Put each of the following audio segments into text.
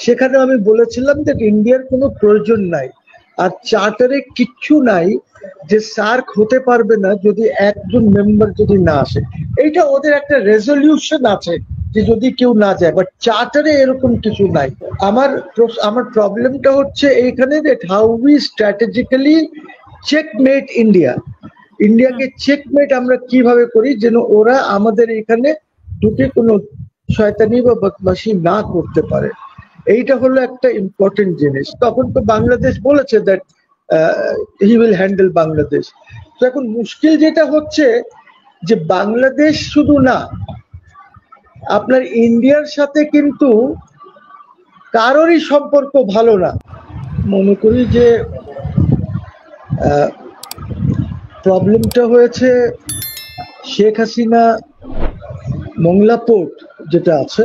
সেখানে আমি বলেছিলাম যে ইন্ডিয়ার কোনো প্রয়োজন নাই, আর চার্টারে কিচ্ছু নাই যে সার্ক হতে পারবে না যদি একজন মেম্বার যদি না আসে। এইটা ওদের একটা রেজলিউশন আছে যে যদি কেউ না যায়, বাট চার্টারে এরকম কিছু নাই। আমার প্রবলেমটা হচ্ছে এইখানে যে হাউ উই স্ট্র্যাটেজিক্যালি চেকমেট ইন্ডিয়াকে চেকমেট আমরা কিভাবে করি যেন ওরা আমাদের এখানে ঢুকে কোনো শয়তানি বা বদমাশি না করতে পারে। এইটা হলো একটা ইম্পর্টেন্ট জিনিস। তখন তো বাংলাদেশ বলেছে that he will handle Bangladesh. তো এখন মুশকিল যেটা হচ্ছে যে বাংলাদেশ শুধু না, আপনার ইন্ডিয়ার সাথে কিন্তু কারোরই সম্পর্ক ভালো না। মনে করি যে প্রবলেমটা হয়েছে শেখ হাসিনা মংলা পোর্ট যেটা আছে,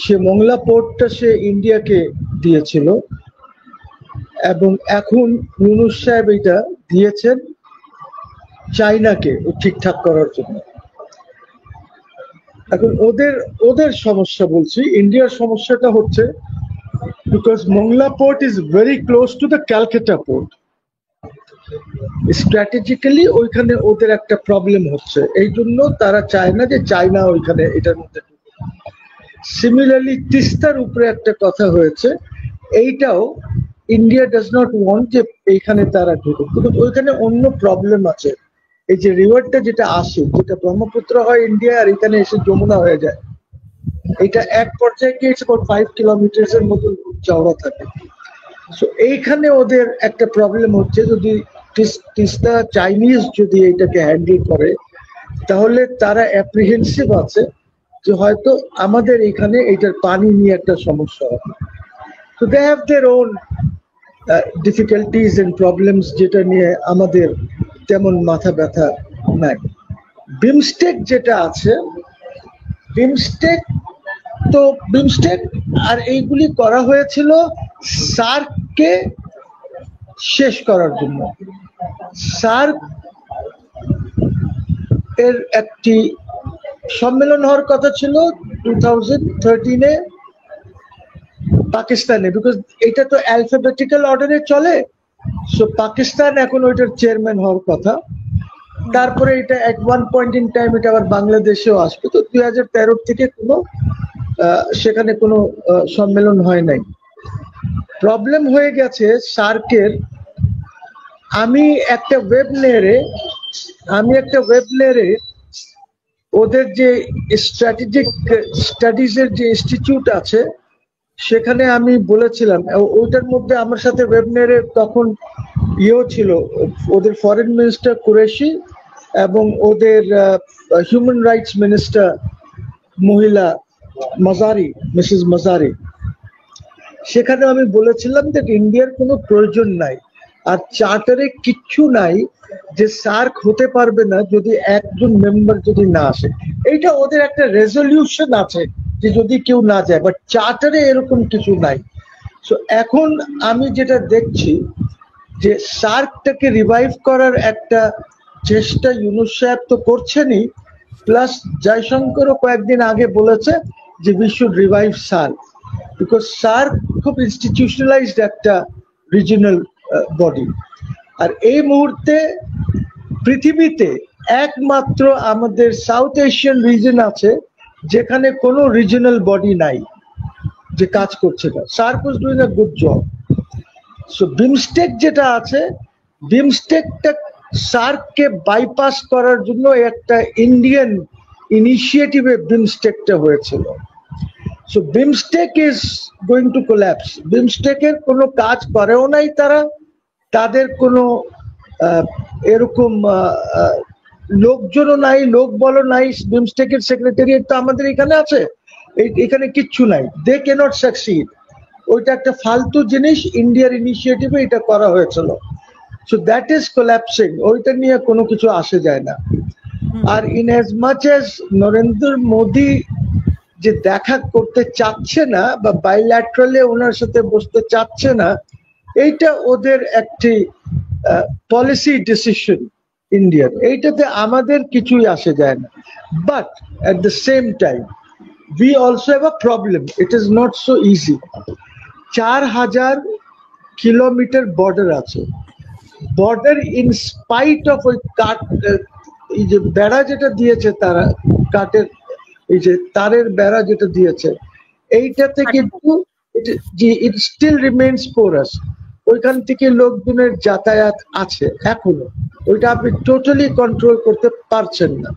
সে মংলা পোর্টটা সে ইন্ডিয়াকে দিয়েছিল, এবং এখন ইউনূস সাহেব এটা দিয়েছেন চাইনাকে ঠিকঠাক করার জন্য। এখন ওদের সমস্যা বলছি, ইন্ডিয়ার সমস্যাটা হচ্ছে because Mongla port is very close to the Calcutta port, strategically ওইখানে ওদের একটা প্রবলেম হচ্ছে, এই জন্য তারা চায় না যে চায়না ওইখানে এটার মধ্যে। সিমিলারলি তিস্তার উপরে একটা কথা হয়েছে, এইটাও ইন্ডিয়া ডাজ নট ওয়ান্ট যে এইখানে তারা ঢুকুক, কিন্তু ওইখানে অন্য প্রবলেম আছে। এই যে রিভারটা যেটা আসে, যেটা ব্রহ্মপুত্র হয় ইন্ডিয়া আর এখানে এসে যমুনা হয়ে যায়, এটা এক পর্যায়ে গিয়ে 5 কিলোমিটার এর মতো চওড়া থাকে। সো এইখানে ওদের একটা প্রবলেম হচ্ছে, যদি তিস্তা চাইনিজ যদি এটাকে হ্যান্ডেল করে তাহলে তারা অ্যাপ্রিহেন্সিভ আছে যে হয়তো আমাদের এখানে এটার পানি নিয়ে একটা সমস্যা হবে। So they have their own difficulties and problems, যেটা নিয়ে আমাদের তেমন মাথা ব্যথা নাই। বিমস্টেক যেটা আছে, বিমস্টেক আর এইগুলি করা হয়েছিল সার্ককে শেষ করার জন্য। সার্ক এর একটি সম্মেলন হওয়ার কথা ছিল 2013-এ পাকিস্তানে, বিকজ এটা তো অ্যালফাবেটিক্যাল অর্ডারে চলে। সো পাকিস্তান এখন ওইটার চেয়ারম্যান হওয়ার কথা। তারপরে এটা এট ওয়ান পয়েন্ট ইন টাইম এটা আবার বাংলাদেশেও আসবে। তো 2013 থেকে সেখানে কোনো সম্মেলন হয় নাই। প্রবলেম হয়ে গেছে সার্কের। আমি একটা ওয়েব লেয়ারে ওদের যে স্ট্র্যাটেজিক স্টাডিজের যে ইনস্টিটিউট আছে সেখানে আমি বলেছিলাম, ওইটার মধ্যে আমার সাথে ওয়েবনেরে তখন ছিল ওদের ফরেন মিনিস্টার কুরেশি এবং ওদের হিউম্যান রাইটস মিনিস্টার মহিলা মিসেস মাজারি। সেখানে আমি বলেছিলাম যে ইন্ডিয়ার কোনো প্রয়োজন নাই, আর চার্টারে কিচ্ছু নাই যে সার্ক হতে পারবে না যদি একজন মেম্বার যদি না আসে। এইটা ওদের একটা রেজলিউশন আছে যে যদি কেউ না যায়, বাট চার্টারে এরকম কিছু নাই। সো এখন আমি যেটা দেখছি যে সার্কটাকে রিভাইভ করার একটা চেষ্টা ইউনূস সাহেব তো করছেনই, প্লাস জয়শঙ্করও কয়েকদিন আগে বলেছে যে we should revive SAARC, because SAARC খুব ইনস্টিটিউশনালাইজড একটা রিজিওনাল বডি। আর এই মুহূর্তে পৃথিবীতে একমাত্র আমাদের সাউথ এশিয়ান রিজন আছে যেখানে কোনো রিজিওনাল বডি নাই যে কাজ করছে না। SAARC was doing a good job. So BIMSTEC যেটা আছে, বিমস্টেকটা সার্ককে বাইপাস করার জন্য একটা ইন্ডিয়ান ইনিশিয়েটিভে বিমস্টেকটা হয়েছিল। So BIMSTEC is going to collapse. বিমস্টেকের কোনো কাজ করেও নাই তারা, তাদের কোনো এরকম লোকজনও নাই, লোকবলও নাই। বিমস্টেকের সেক্রেটারিয়েট তো আমাদের এখানে আছে, এখানে কিচ্ছু নাই। They can't succeed. ওইটা একটা ফালতু জিনিস, ইন্ডিয়ার ইনিশিয়েটিভে এটা করা হয়েছিল। So that is collapsing. ওইটা নিয়ে কোনো কিছু আসে যায় না। আর in as much as Narendra Modi যে দেখা করতে চাচ্ছে না বা বাইল্যাটারালে ওনার সাথে বসতে চাচ্ছে না, এইটা ওদের একটি পলিসি ডিসিশন ইন্ডিয়ার। এইটাতে আমাদের কিছুই আসে যায় না। But at the same time we also have a problem. It is not so easy. 4000 kilometre border আছে। বর্ডার ইন স্পাইট অফ ওই কাট, এই যে বেড়া যেটা দিয়েছে তারা, কাটের এই যে তারের বেড়া যেটা দিয়েছে, এইটাতে কিন্তু ইট স্টিল রিমেইনস পোরাস। ওইখান থেকে লোকজনের যাতায়াত আছে এখনো, ওইটা আপনি টোটালি কন্ট্রোল করতে পারছেন না।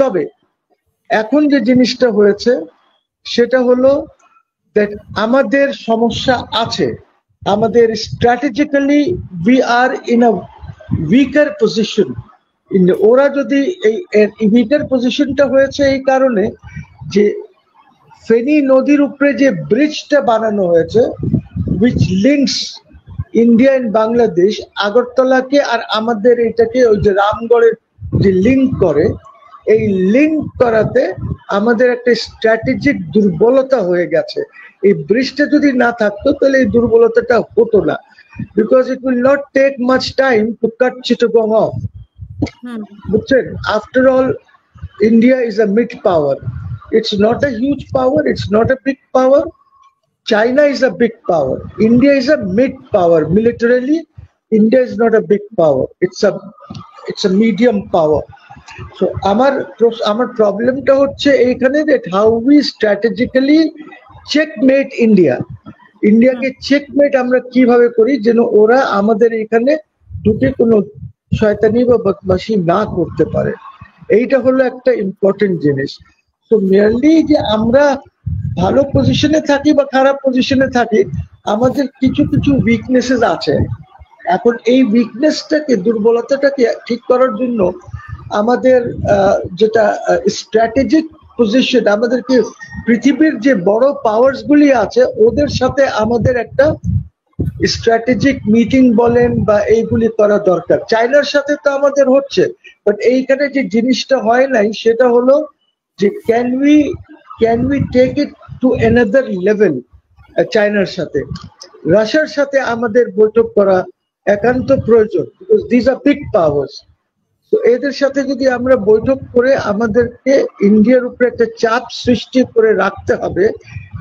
তবে এখন যে জিনিসটা হয়েছে সেটা হলো দ্যাট আমাদের সমস্যা আছে, আমাদের strategically we are in a weaker position. ওরা যদি এই উইকার পজিশনটা হয়েছে এই কারণে যে ফেনী নদীর উপরে যে ব্রিজটা বানানো হয়েছে, which links India and Bangladesh, আগরতলাকে আর আমাদের এটাকে ওই যে রামগড়ের যে লিঙ্ক করে, এই লিঙ্ক করাতে আমাদের একটা স্ট্র্যাটেজিক দুর্বলতা হয়ে গেছে। এই ব্রিজটা যদি না থাকতো তাহলে এই দুর্বলতাটা হতো না, because it will not take much time to cut Chittagong off. বুঝছেন, after all India is a mid power, it's not a huge power, it's not a big power. China is a big power, India is a mid power. Militarily India is not a big power, it's a medium power. So আমার প্রবলেমটা হচ্ছে এইখানে that how we strategically checkmate ইন্ডিয়াকে checkmate আমরা কিভাবে করি যেন ওরা আমাদের এখানে ঢুকে কোনো শয়তানি বা বদমাশি না করতে পারে। এইটা হলো একটা ইম্পর্টেন্ট জিনিস। তো মেয়ারলি যে আমরা ভালো পজিশনে থাকি বা খারাপ পজিশনে থাকি, আমাদের কিছু কিছু উইকনেসেস আছে। এখন এই উইকনেসটাকে, দুর্বলতাটাকে ঠিক করার জন্য আমাদের যেটা স্ট্র্যাটেজিক পজিশন, আমাদেরকে পৃথিবীর যে বড় পাওয়ার্স গুলি আছে ওদের সাথে আমাদের একটা স্ট্র্যাটেজিক মিটিং বলেন বা এইগুলি করা দরকার। চায়নার সাথে তো আমাদের হচ্ছে, বাট এইখানে যে জিনিসটা হয় নাই সেটা হলো যে can we take it to another level. চায়নার সাথে, রাশিয়ার সাথে আমাদের বৈঠক করা একান্ত প্রয়োজন, because this are big powers. তো এদের সাথে যদি আমরা বৈঠক করে আমাদেরকে ইন্ডিয়ার উপরে একটা চাপ সৃষ্টি করে রাখতে হবে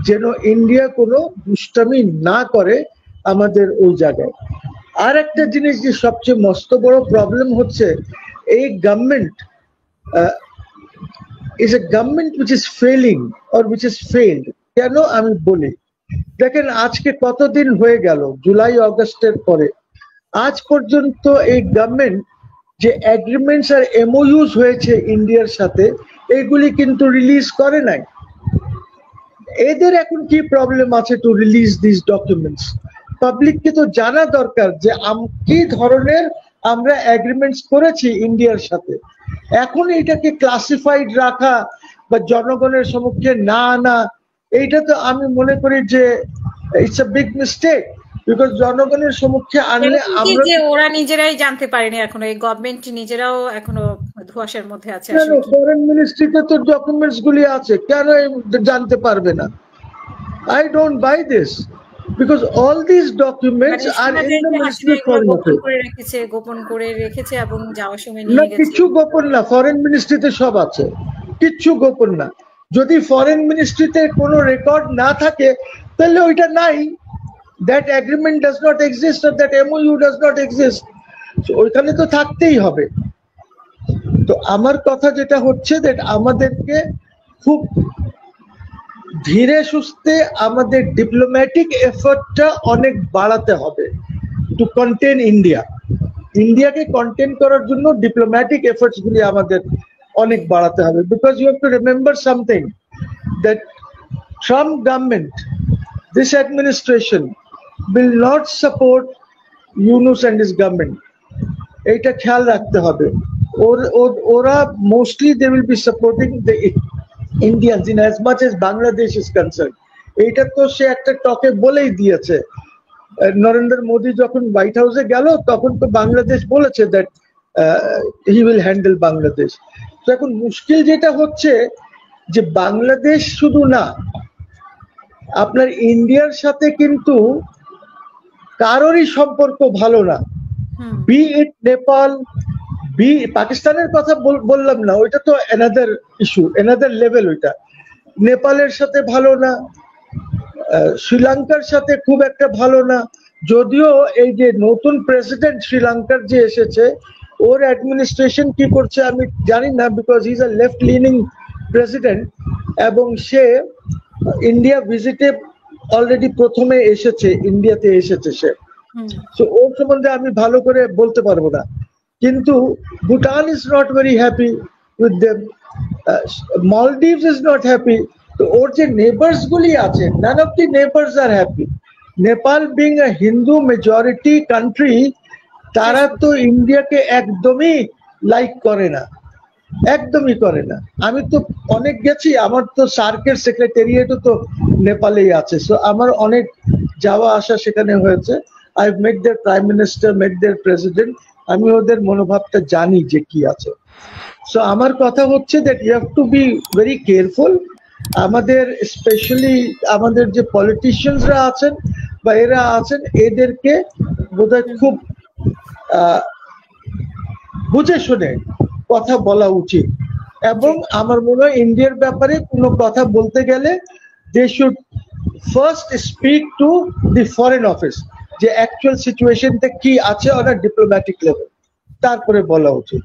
যেন ইন্ডিয়া কোনো দুষ্টামি না করে আমাদের ওই জায়গায়। আর একটা জিনিস যে সবচেয়ে মস্ত বড় প্রবলেম হচ্ছে, এই government is a government which is failing or which is failed. কেন আমি বলি, দেখেন আজকে কতদিন হয়ে গেল, জুলাই অগস্টের পরে আজ পর্যন্ত এই গভর্নমেন্ট যে এগ্রিমেন্টস আর এমওইউস হয়েছে ইন্ডিয়ার সাথে, এইগুলি কিন্তু রিলিজ করে নাই। এদের এখন কি প্রবলেম আছে টু রিলিজ দিস ডকুমেন্টস? পাবলিককে তো জানা দরকার যে কি ধরনের আমরা এগ্রিমেন্টস করেছি ইন্ডিয়ার সাথে। এখন এটাকে ক্লাসিফাইড রাখা বা জনগণের সম্মুখে না আনা, এইটা তো আমি মনে করি যে it's a big mistake, because জনগণের সম্মুখে আনলে আমরা যে ওরা নিজেরাই জানতে পারেনি এখনো, এই গভর্নমেন্ট নিজেরাও এখনো ধোঁয়াশার মধ্যে আছে। কেন ফরেন মিনিস্ট্রিতে তো ডকুমেন্টস গুলি আছে, কেন জানতে পারবে না? I don't by this, because all these documents are in the ministry format. গোপন করে রেখেছে এবং যাওয়ার সময় নিয়ে গেছে। কিছু গোপন না, ফরেন মিনিস্ট্রিতে সব আছে, কিচ্ছু গোপন না। যদি ফরেন মিনিস্ট্রিতে কোনো রেকর্ড না থাকে তাহলে ওইটা নাই, that agreement does not exist or that MOU does not exist, so ওইখানে তো থাকতেই হবে। তো আমার কথা যেটা হচ্ছে that আমাদেরকে খুব ধীরে সুস্থে আমাদের ডিপ্লোম্যাটিক এফর্টটা অনেক বাড়াতে হবে টু কন্টেন ইন্ডিয়াকে কন্টেন করার জন্য ডিপ্লোম্যাটিক এফর্টস গুলি আমাদের অনেক বাড়াতে হবে। Because you have to remember something, that Trump government, this administration will not support Yunus and his government. এইটা খেয়াল রাখতে হবে। ওরা mostly they will be supporting the Indians in as much as Bangladesh is concerned. এইটা তো সে একটা টকে বলেই দিয়েছে। নরেন্দ্র মোদী যখন হোয়াইট হাউসে গেল তখন তো বাংলাদেশ বলেছে that he will handle Bangladesh. তো এখন মুশকিল যেটা হচ্ছে যে বাংলাদেশ শুধু না, আপনার ইন্ডিয়ার সাথে কিন্তু কারোরই সম্পর্ক ভালো না, বি ইট নেপাল, বি পাকিস্তানের কথা বললাম না, ওইটা তো অ্যানাদার ইস্যু, অ্যানাদার লেভেল ওইটা। নেপালের সাথে ভালো না, শ্রীলঙ্কার সাথে খুব একটা ভালো না। যদিও এই যে নতুন প্রেসিডেন্ট শ্রীলঙ্কার যে এসেছে, ওর অ্যাডমিনিস্ট্রেশন কি করছে আমি জানি না, because he is a left lining president, এবং সে ইন্ডিয়া ভিজিটে অলরেডি প্রথমে এসেছে, ইন্ডিয়াতে এসেছে সে। তো ওর সম্বন্ধে আমি ভালো করে বলতে পারবো না। কিন্তু Bhutan is not very happy with them, Maldives is not happy. তো ওর যে নেবার্স গুলি আছে, none of the neighbours are happy. Nepal being a Hindu majority country, তারা তো ইন্ডিয়াকে একদমই লাইক করে না, একদমই করে না। আমি তো অনেক গেছি, আমার তো সার্কের সেক্রেটারিয়েটও তো নেপালেই আছে, সো আমার অনেক যাওয়া আসা সেখানে হয়েছে। I met their prime minister, met their president, আমি ওদের মনোভাবটা জানি যে কি আছে। সো আমার কথা হচ্ছে that you have to be very careful. আমাদের স্পেশালি আমাদের যে পলিটিশিয়ানসরা আছেন বা এরা আছেন, এদেরকে বোধহয় খুব বুঝে শুনে কথা বলা উচিত। এবং আমার মনে হয় ইন্ডিয়ার ব্যাপারে কোনো কথা বলতে গেলে they should first speak to the foreign office, যে অ্যাকচুয়াল সিচুয়েশনটা কি আছে অন আ ডিপ্লোম্যাটিক লেভেল, তারপরে বলা উচিত।